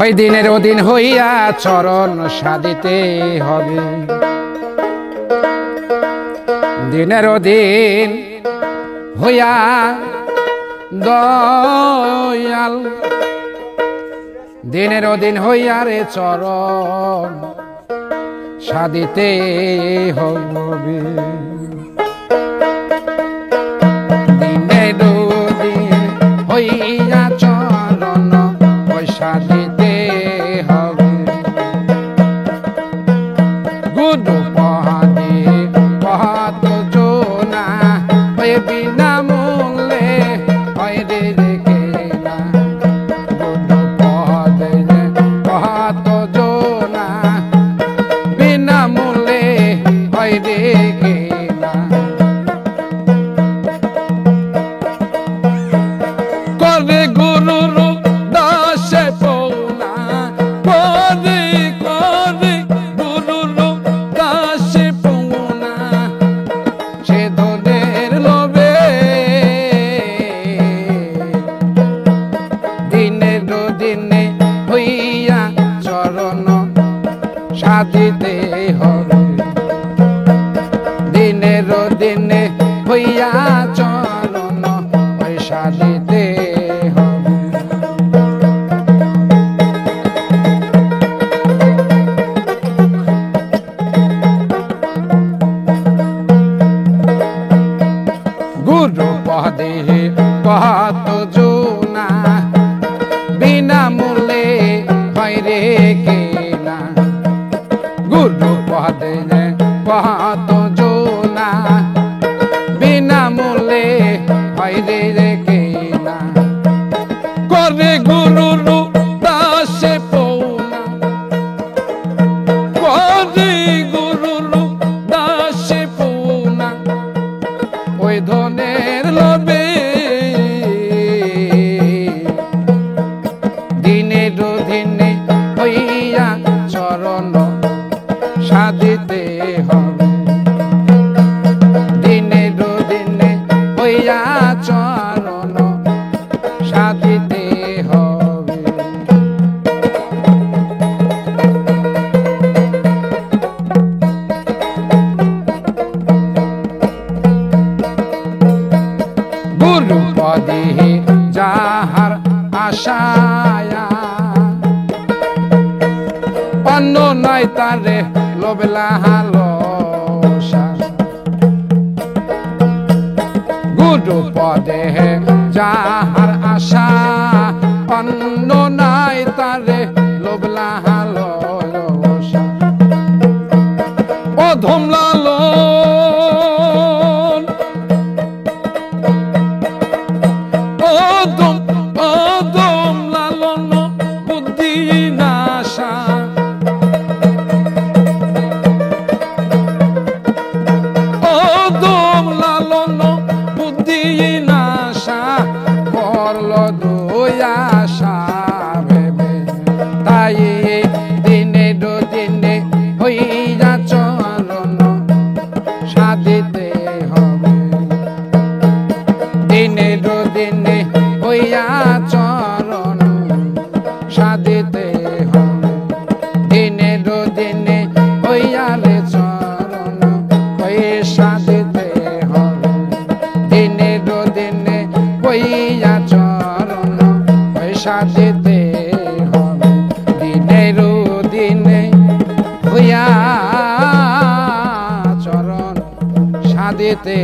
ওই দিনের ওদিন হইয়া চরণ সাধিতে হবে, দিনের ওদিন হইয়া দয়াল, দিনের ওদিন হইয়া রে চরণ সাধিতে হবে, দিনের ওদিন হইয়া চরণ সাধিতে হবে, গুরু পহাদে পহাত জোনা ওই বিনা মূল্যে হয় রে কেনা, গুরু পহাদে পহাত জোনা বিনা মূল্যে হয় রে কেনা, করে গুরুর দাসে পৌনা, করে করে গুরুর দাসে পৌনা, সে ধনের লোভে দিনের দিনে হইয়া চরণ সাধিতে হবে, দিনের দিনে হইয়া চরণ সাধিতে হবে, গুরু পদে পহাত জোনা বিনা মূল্যে হয় রে কেনা, গুরু পদে পহাত জোনা বিনা মূল্যে হয় রে কেনা, করে গুরুর দাসে পৌনা, করে গুরুর দাসে পৌনা, ওই ধনের লোভে দিনের দিনে হইয়া চরণ সাধিতে হবে, দিনের দিনে হইয়া চরণ সাধিতে হবে, গুরু পদে যাহার আশায়া অন্য নাই তারে লোভলা হালসা, গুরু পদে যাহার আশা অন্য নাই তারে লোভলা হালসা, ও ধমলাল অদম লালন বুদ্ধি নাশা, অদম লালন বুদ্ধি নাশা, করল দয়াশা ভেবে তাই দিনে দিনে হইয়া চরণ সাধিতে হবে, দিনের দিনে হইয়া চরণ সাধিতে হবে, দিনের দিনে হইয়া রে চরণ হয়ে সাধিতে হবে, দিনের দিনে হইয়া চরণ হয়ে সাধিতে হবে, দিনের দিনে হইয়া চরণ সাধিতে